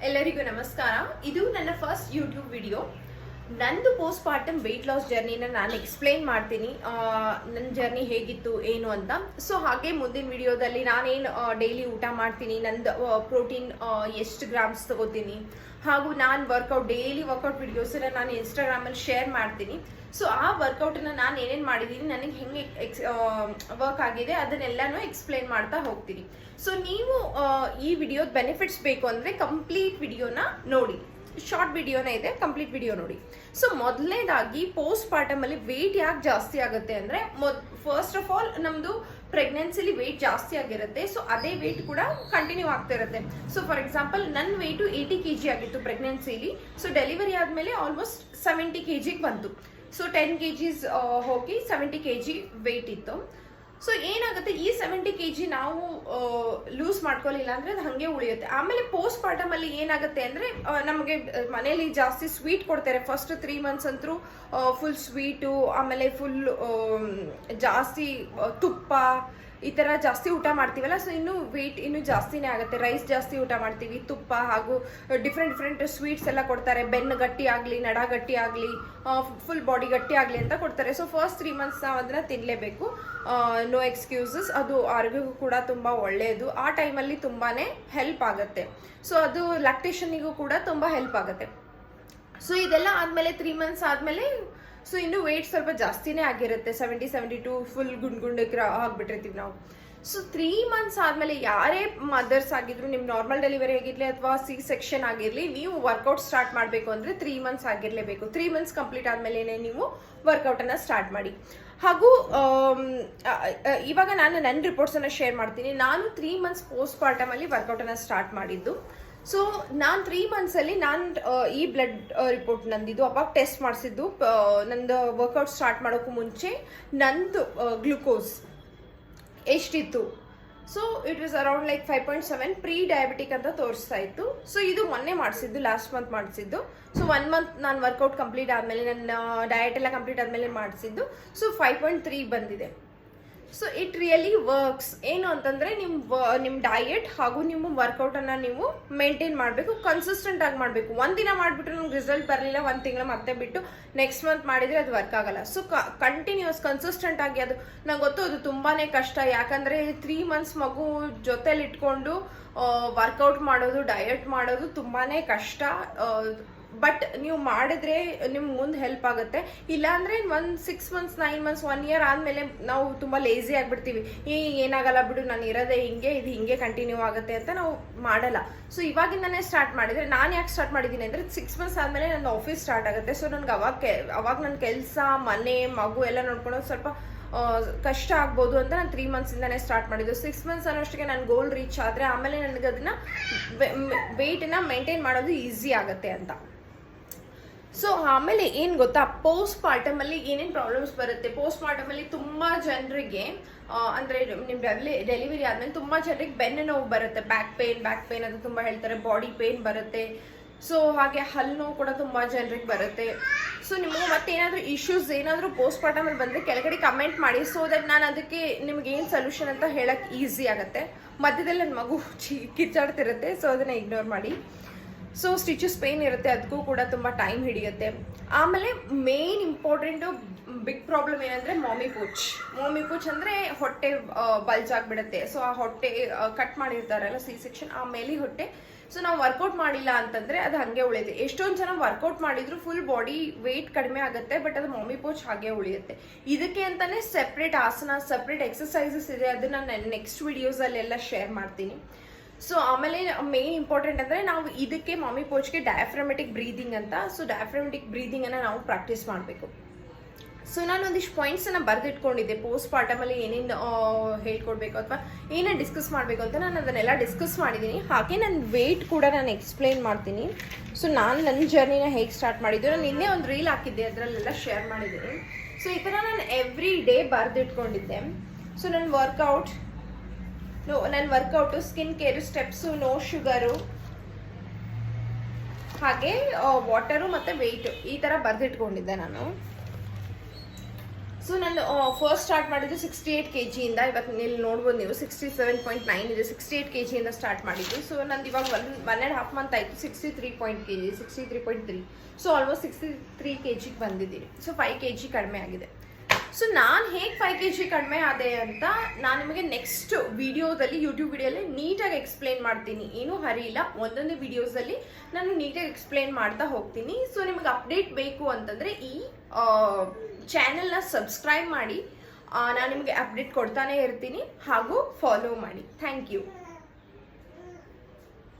ಎಲ್ಲರಿಗೂ ನಮಸ್ಕಾರ. ಇದು ನನ್ನ ಫಸ್ಟ್ ಯೂಟ್ಯೂಬ್ ವಿಡಿಯೋ. ನಂದು ಪೋಸ್ಟ್ ಪಾರ್ಟಮ್ ವೆಯ್ಟ್ ಲಾಸ್ ಜರ್ನಿನ ನಾನು ಎಕ್ಸ್ಪ್ಲೈನ್ ಮಾಡ್ತೀನಿ, ನನ್ನ ಜರ್ನಿ ಹೇಗಿತ್ತು ಏನು ಅಂತ. ಸೊ ಹಾಗೆ ಮುಂದಿನ ವಿಡಿಯೋದಲ್ಲಿ ನಾನೇನು ಡೈಲಿ ಊಟ ಮಾಡ್ತೀನಿ, ನಂದು ಪ್ರೋಟೀನ್ ಎಷ್ಟು ಗ್ರಾಮ್ಸ್ ತಗೋತೀನಿ, ಹಾಗೂ ನಾನು ಡೈಲಿ ವರ್ಕೌಟ್ ವಿಡಿಯೋಸನ್ನ ನಾನು ಇನ್ಸ್ಟಾಗ್ರಾಮಲ್ಲಿ ಶೇರ್ ಮಾಡ್ತೀನಿ. ಸೊ ಆ ವರ್ಕೌಟನ್ನು ನಾನು ಏನೇನು ಮಾಡಿದ್ದೀನಿ, ನನಗೆ ಹೆಂಗೆ ವರ್ಕ್ ಆಗಿದೆ ಅದನ್ನೆಲ್ಲನೂ ಎಕ್ಸ್ಪ್ಲೈನ್ ಮಾಡ್ತಾ ಹೋಗ್ತೀನಿ. ಸೊ ನೀವು ಈ ವಿಡಿಯೋದ ಬೆನಿಫಿಟ್ಸ್ ಬೇಕು ಅಂದರೆ ಕಂಪ್ಲೀಟ್ ವಿಡಿಯೋನ ನೋಡಿ. ಶಾರ್ಟ್ ವಿಡಿಯೋನ ಇದೆ, ಕಂಪ್ಲೀಟ್ ವಿಡಿಯೋ ನೋಡಿ. ಸೊ ಮೊದಲನೇದಾಗಿ ಪೋಸ್ಟ್ ಪಾರ್ಟಮಲ್ಲಿ ವೆಯ್ಟ್ ಯಾಕೆ ಜಾಸ್ತಿ ಆಗುತ್ತೆ ಅಂದರೆ, ಫಸ್ಟ್ ಆಫ್ ಆಲ್ ನಮ್ಮದು ಪ್ರೆಗ್ನೆನ್ಸಿಲಿ ವೆಯ್ಟ್ ಜಾಸ್ತಿ ಆಗಿರುತ್ತೆ. ಸೊ ಅದೇ ವೆಯ್ಟ್ ಕೂಡ ಕಂಟಿನ್ಯೂ ಆಗ್ತಾ ಇರುತ್ತೆ. ಸೊ ಫಾರ್ ಎಕ್ಸಾಂಪಲ್ ನನ್ನ ವೆಯ್ಟು 80 kg ಆಗಿತ್ತು ಪ್ರೆಗ್ನೆನ್ಸಿಲಿ. ಸೊ ಡೆಲಿವರಿ ಆದಮೇಲೆ ಆಲ್ಮೋಸ್ಟ್ 70 kg ಬಂತು. ಸೊ 10 kgs ಹೋಗಿ 70 kg ವೆಯ್ಟ್ ಇತ್ತು. ಸೊ ಏನಾಗುತ್ತೆ, ಈ 70 kg ನಾವು ಲೂಸ್ ಮಾಡ್ಕೊಳ್ಳಿಲ್ಲ ಅಂದರೆ ಅದು ಹಾಗೆ ಉಳಿಯುತ್ತೆ. ಆಮೇಲೆ ಪೋಸ್ಟ್ ಪಾರ್ಟಮಲ್ಲಿ ಏನಾಗುತ್ತೆ ಅಂದರೆ, ನಮಗೆ ಮನೇಲಿ ಜಾಸ್ತಿ ಸ್ವೀಟ್ ಕೊಡ್ತಾರೆ. ಫಸ್ಟ್ 3 months ಅಂತೂ ಫುಲ್ ಸ್ವೀಟು, ಆಮೇಲೆ ಫುಲ್ ಜಾಸ್ತಿ ತುಪ್ಪ ಈ ಥರ ಜಾಸ್ತಿ ಊಟ ಮಾಡ್ತೀವಲ್ಲ. ಸೊ ಇನ್ನೂ ವೆಯ್ಟ್ ಇನ್ನೂ ಜಾಸ್ತಿನೇ ಆಗುತ್ತೆ. ರೈಸ್ ಜಾಸ್ತಿ ಊಟ ಮಾಡ್ತೀವಿ, ತುಪ್ಪ ಹಾಗೂ ಡಿಫ್ರೆಂಟ್ ಸ್ವೀಟ್ಸ್ ಎಲ್ಲ ಕೊಡ್ತಾರೆ. ಬೆನ್ನು ಗಟ್ಟಿ ಆಗಲಿ, ನಡ ಗಟ್ಟಿ ಆಗಲಿ, ಫುಲ್ ಬಾಡಿ ಗಟ್ಟಿ ಆಗಲಿ ಅಂತ ಕೊಡ್ತಾರೆ. ಸೊ ಫಸ್ಟ್ 3 months ನಾವು ಅದನ್ನು ತಿನ್ನಲೇಬೇಕು. No excuses. ಅದು ಆರೋಗ್ಯಕ್ಕೂ ಕೂಡ ತುಂಬ ಒಳ್ಳೆಯದು. ಆ ಟೈಮಲ್ಲಿ ತುಂಬಾ ಹೆಲ್ಪ್ ಆಗುತ್ತೆ. ಸೊ ಅದು ಲ್ಯಾಕ್ಟೇಷನ್ನಿಗೂ ಕೂಡ ತುಂಬ ಹೆಲ್ಪ್ ಆಗುತ್ತೆ. ಸೊ ಇದೆಲ್ಲ ಆದಮೇಲೆ 3 months ಆದಮೇಲೆ ಸೊ ಇನ್ನು ವೆಯ್ಟ್ ಸ್ವಲ್ಪ ಜಾಸ್ತಿನೇ ಆಗಿರುತ್ತೆ. 70-72 ಫುಲ್ ಗುಂಡ್ಗೆ ಆಗಿಬಿಟ್ಟಿರ್ತೀವಿ ನಾವು. ಸೊ 3 months ಆದಮೇಲೆ ಯಾರೇ ಮದರ್ಸ್ ಆಗಿದ್ರು, ನಿಮ್ಮ ನಾರ್ಮಲ್ ಡೆಲಿವರಿ ಆಗಿರಲಿ ಅಥವಾ C-section ಆಗಿರಲಿ, ನೀವು ವರ್ಕೌಟ್ ಸ್ಟಾರ್ಟ್ ಮಾಡಬೇಕು ಅಂದರೆ 3 months ಆಗಿರಲೇಬೇಕು. 3 months ಕಂಪ್ಲೀಟ್ ಆದಮೇಲೆ ನೀವು ವರ್ಕೌಟನ್ನು ಸ್ಟಾರ್ಟ್ ಮಾಡಿ. ಹಾಗೂ ಇವಾಗ ನಾನು ನನ್ನ ರಿಪೋರ್ಟ್ಸನ್ನು ಶೇರ್ ಮಾಡ್ತೀನಿ. ನಾನು 3 months ಪೋಸ್ಟ್ ಪಾರ್ಟಮಲ್ಲಿ ವರ್ಕೌಟನ್ನು ಸ್ಟಾರ್ಟ್ ಮಾಡಿದ್ದು. ಸೊ ನಾನು 3 monthsಲ್ಲಿ ನಾನು ಈ ಬ್ಲಡ್ ರಿಪೋರ್ಟ್ ನಂದಿದ್ದು ಅವಾಗ ಟೆಸ್ಟ್ ಮಾಡಿಸಿದ್ದು. ನಂದು ವರ್ಕೌಟ್ ಸ್ಟಾರ್ಟ್ ಮಾಡೋಕ್ಕೂ ಮುಂಚೆ ನಂದು ಗ್ಲುಕೋಸ್ ಎಷ್ಟಿತ್ತು. So it was around like 5.7 pre diabetic ಅಂತ ತೋರಿಸ್ತಾ ಇತ್ತು. ಸೊ ಇದು ಮೊನ್ನೆ ಮಾಡಿಸಿದ್ದು, ಲಾಸ್ಟ್ ಮಂತ್ ಮಾಡಿಸಿದ್ದು. ಸೊ 1 month ನಾನು ವರ್ಕೌಟ್ ಕಂಪ್ಲೀಟ್ ಆದಮೇಲೆ, ನನ್ನ ಡಯಟ್ ಎಲ್ಲ ಕಂಪ್ಲೀಟ್ ಆದಮೇಲೆ ಮಾಡಿಸಿದ್ದು. ಸೊ 5.3 ಬಂದಿದೆ. So it really works. ಏನು ಅಂತಂದರೆ, ನಿಮ್ಮ ಡಯಟ್ ಹಾಗೂ ನಿಮ್ಮ ವರ್ಕೌಟನ್ನು ನೀವು ಮೇಂಟೈನ್ ಮಾಡಬೇಕು, ಕನ್ಸಿಸ್ಟೆಂಟ್ ಆಗಿ ಮಾಡಬೇಕು. ಒಂದಿನ ಮಾಡಿಬಿಟ್ರೆ ನಮ್ಗೆ ರಿಸಲ್ಟ್ ಬರಲಿಲ್ಲ, 1 ತಿಂಗಳು ಮತ್ತೆ ಬಿಟ್ಟು ನೆಕ್ಸ್ಟ್ ಮಂತ್ ಮಾಡಿದರೆ ಅದು ವರ್ಕ್ ಆಗಲ್ಲ. ಸೊ ಕಂಟಿನ್ಯೂಸ್ ಕನ್ಸಿಸ್ಟೆಂಟ್ ಆಗಿ, ಅದು ನಂಗೆ ಗೊತ್ತು ಅದು ತುಂಬಾ ಕಷ್ಟ. ಯಾಕಂದರೆ 3 months ಮಗು ಜೊತೆಲಿ ಇಟ್ಕೊಂಡು ವರ್ಕೌಟ್ ಮಾಡೋದು, ಡಯಟ್ ಮಾಡೋದು ತುಂಬಾ ಕಷ್ಟ. ಬಟ್ ನೀವು ಮಾಡಿದ್ರೆ ನಿಮ್ಗೆ ಮುಂದೆ ಹೆಲ್ಪ್ ಆಗುತ್ತೆ. ಇಲ್ಲಾಂದರೆ 6 months 9 months 1 year ಆದಮೇಲೆ ನಾವು ತುಂಬ ಲೇಸಿ ಆಗಿಬಿಡ್ತೀವಿ. ಏನಾಗಲ್ಲ ಬಿಡು, ನಾನು ಇರೋದೇ ಹಿಂಗೆ, ಇದು ಹಿಂಗೆ ಕಂಟಿನ್ಯೂ ಆಗುತ್ತೆ ಅಂತ ನಾವು ಮಾಡಲ್ಲ. ಸೊ ಇವಾಗಿಂದನೇ ಸ್ಟಾರ್ಟ್ ಮಾಡಿದರೆ, ನಾನು ಯಾಕೆ ಸ್ಟಾರ್ಟ್ ಮಾಡಿದ್ದೀನಿ ಅಂದರೆ 6 months ಆದಮೇಲೆ ನನ್ನ ಆಫೀಸ್ ಸ್ಟಾರ್ಟ್ ಆಗುತ್ತೆ. ಸೊ ನನಗೆ ಅವಾಗ ನನ್ನ ಕೆಲಸ, ಮನೆ, ಮಗು ಎಲ್ಲ ನೋಡ್ಕೊಳ್ಳೋದು ಸ್ವಲ್ಪ ಕಷ್ಟ ಆಗ್ಬೋದು ಅಂತ ನಾನು 3 monthsinದನೇ ಸ್ಟಾರ್ಟ್ ಮಾಡಿದ್ದು. 6 months ಅನ್ನೋಷ್ಟಿಗೆ ನನ್ನ ಗೋಲ್ ರೀಚ್ ಆದರೆ ಆಮೇಲೆ ನನಗೆ ಅದನ್ನು ವೆಯ್ಟನ್ನು ಮೇಂಟೈನ್ ಮಾಡೋದು ಈಸಿ ಆಗುತ್ತೆ ಅಂತ. ಸೊ ಆಮೇಲೆ ಏನು ಗೊತ್ತಾ, ಪೋಸ್ಟ್ ಪಾರ್ಟಮಲ್ಲಿ ಏನೇನು ಪ್ರಾಬ್ಲಮ್ಸ್ ಬರುತ್ತೆ. ಪೋಸ್ಟ್ ಪಾರ್ಟಮಲ್ಲಿ ತುಂಬ ಜನರಿಗೆ ಅಂದರೆ ನಿಮ್ಮ ಡೆಲಿವರಿ ಆದಮೇಲೆ ತುಂಬ ಜನರಿಗೆ ಬೆನ್ನು ನೋವು ಬರುತ್ತೆ. ಬ್ಯಾಕ್ ಪೇನ್ ಅದು ತುಂಬ ಹೇಳ್ತಾರೆ. ಬಾಡಿ ಪೇನ್ ಬರುತ್ತೆ. ಸೊ ಹಾಗೆ ಹಲ್ಲು ನೋವು ಕೂಡ ತುಂಬ ಜನರಿಗೆ ಬರುತ್ತೆ. ಸೊ ನಿಮಗೆ ಮತ್ತೇನಾದರೂ ಇಶ್ಯೂಸ್ ಏನಾದರೂ ಪೋಸ್ಟ್ ಪಾರ್ಟಮಲ್ಲಿ ಬಂದರೆ ಕೆಳಗಡೆ ಕಮೆಂಟ್ ಮಾಡಿ. ಸೊ ದಟ್ ನಾನು ಅದಕ್ಕೆ ನಿಮ್ಗೆ ಏನು ಸೊಲ್ಯೂಷನ್ ಅಂತ ಹೇಳಕ್ಕೆ ಈಸಿ ಆಗುತ್ತೆ. ಮಧ್ಯದಲ್ಲಿ ನನ್ನ ಮಗು ಕಿಚ್ಚಾಡ್ತಿರುತ್ತೆ, ಸೊ ಅದನ್ನು ಇಗ್ನೋರ್ ಮಾಡಿ. ಸೊ ಸ್ಟಿಚಸ್ ಪೇನ್ ಇರುತ್ತೆ, ಅದಕ್ಕೂ ಕೂಡ ತುಂಬ ಟೈಮ್ ಹಿಡಿಯುತ್ತೆ. ಆಮೇಲೆ ಮೇನ್ ಇಂಪಾರ್ಟೆಂಟು ಬಿಗ್ ಪ್ರಾಬ್ಲಮ್ ಏನಂದರೆ ಮಾಮಿ ಪೂಚ್ ಅಂದರೆ ಹೊಟ್ಟೆ ಬಲ್ಜ್ ಆಗಿಬಿಡುತ್ತೆ. ಸೊ ಆ ಹೊಟ್ಟೆ ಕಟ್ ಮಾಡಿರ್ತಾರಲ್ಲ C-section, ಆ ಮೇಲಿ ಹೊಟ್ಟೆ. ಸೊ ನಾವು ವರ್ಕೌಟ್ ಮಾಡಿಲ್ಲ ಅಂತಂದರೆ ಅದು ಹಾಗೆ ಉಳಿಯುತ್ತೆ. ಎಷ್ಟೊಂದು ಜನ ವರ್ಕೌಟ್ ಮಾಡಿದ್ರು ಫುಲ್ ಬಾಡಿ ವೆಯ್ಟ್ ಕಡಿಮೆ ಆಗುತ್ತೆ, ಬಟ್ ಅದು ಮಾಮಿ ಪೂಚ್ ಹಾಗೆ ಉಳಿಯುತ್ತೆ. ಇದಕ್ಕೆ ಅಂತಲೇ ಸೆಪ್ರೇಟ್ ಆಸನ, ಸಪ್ರೇಟ್ ಎಕ್ಸಸೈಸಸ್ ಇದೆ. ಅದನ್ನು ನಾನು ನೆಕ್ಸ್ಟ್ ವಿಡಿಯೋಸಲ್ಲೆಲ್ಲ ಶೇರ್ ಮಾಡ್ತೀನಿ. ಸೊ ಆಮೇಲೆ ಮೇನ್ ಇಂಪಾರ್ಟೆಂಟ್ ಅಂದರೆ, ನಾವು ಇದಕ್ಕೆ ಮಾಮಿ ಪೋಚ್ಗೆ ಡಯಾಫ್ರಾಮೆಟಿಕ್ ಬ್ರೀದಿಂಗ್ ಅಂತ. ಸೊ ಡಯಾಫ್ರಾಮೆಟಿಕ್ ಬ್ರೀದಿಂಗನ್ನು ನಾವು ಪ್ರಾಕ್ಟೀಸ್ ಮಾಡಬೇಕು. ಸೊ ನಾನು ಒಂದಿಷ್ಟು ಪಾಯಿಂಟ್ಸನ್ನು ಬರೆದಿಟ್ಕೊಂಡಿದ್ದೆ. ಪೋಸ್ಟ್ ಪಾರ್ಟಮಲ್ಲಿ ಏನೇನು ಹೇಳ್ಕೊಡ್ಬೇಕು ಅಥವಾ ಏನೇನು ಡಿಸ್ಕಸ್ ಮಾಡಬೇಕು ಅಂತ ನಾನು ಅದನ್ನೆಲ್ಲ ಡಿಸ್ಕಸ್ ಮಾಡಿದ್ದೀನಿ. ಹಾಗೆ ನನ್ನ ವೆಯ್ಟ್ ಕೂಡ ನಾನು ಎಕ್ಸ್ಪ್ಲೈನ್ ಮಾಡ್ತೀನಿ. ಸೊ ನಾನು ನನ್ನ ಜರ್ನಿನ ಹೇಗೆ ಸ್ಟಾರ್ಟ್ ಮಾಡಿದ್ದು, ನಾನು ನಿನ್ನೆ ಒಂದು ರೀಲ್ ಹಾಕಿದ್ದೆ, ಅದರಲ್ಲೆಲ್ಲ ಶೇರ್ ಮಾಡಿದ್ದೀನಿ. ಸೊ ಈ ಥರ ನಾನು ಎವ್ರಿ ಡೇ ಬರೆದಿಟ್ಕೊಂಡಿದ್ದೆ. ಸೊ ನನ್ನ workout, skin care, steps, no sugar, ಹಾಗೆ ವಾಟರು ಮತ್ತು ವೆಯ್ಟು ಈ ಥರ ಬರೆದಿಟ್ಕೊಂಡಿದ್ದೆ ನಾನು. ಸೊ ನಾನು ಫಸ್ಟ್ ಸ್ಟಾರ್ಟ್ ಮಾಡಿದ್ದು 68 kg ಇಂದ. ಇವತ್ತು ಇಲ್ಲಿ ನೋಡ್ಬೋದು ನೀವು 67.9 ಇದೆ. 68 kg ಇಂದ ಸ್ಟಾರ್ಟ್ ಮಾಡಿದ್ವಿ. ಸೊ ನಂದು ಇವಾಗ 1.5 ಮಂತ್ ಆಯಿತು 63.3. ಸೊ ಆಲ್ಮೋಸ್ಟ್ 63 kg ಬಂದಿದ್ದೀನಿ. ಸೊ 5 kg ಕಡಿಮೆ ಆಗಿದೆ. ಸೊ ನಾನು ಹೇಗೆ 5 kg ಕಡಿಮೆ ಆದೆ ಅಂತ ನಾನು ನಿಮಗೆ ನೆಕ್ಸ್ಟ್ ವಿಡಿಯೋದಲ್ಲಿ ಯೂಟ್ಯೂಬ್ ವಿಡಿಯೋದಲ್ಲಿ ನೀಟಾಗಿ ಎಕ್ಸ್ಪ್ಲೇನ್ ಮಾಡ್ತೀನಿ. ಏನೂ ಹರಿ ಇಲ್ಲ, ಒಂದೊಂದೇ ವಿಡಿಯೋಸಲ್ಲಿ ನಾನು ನೀಟಾಗಿ ಎಕ್ಸ್ಪ್ಲೇನ್ ಮಾಡ್ತಾ ಹೋಗ್ತೀನಿ. ಸೊ ನಿಮಗೆ ಅಪ್ಡೇಟ್ ಬೇಕು ಅಂತಂದರೆ ಈ ಚಾನೆಲ್ನ ಸಬ್ಸ್ಕ್ರೈಬ್ ಮಾಡಿ. ನಾನು ನಿಮಗೆ ಅಪ್ಡೇಟ್ ಕೊಡ್ತಾನೆ ಇರ್ತೀನಿ, ಹಾಗೂ ಫಾಲೋ ಮಾಡಿ. Thank you.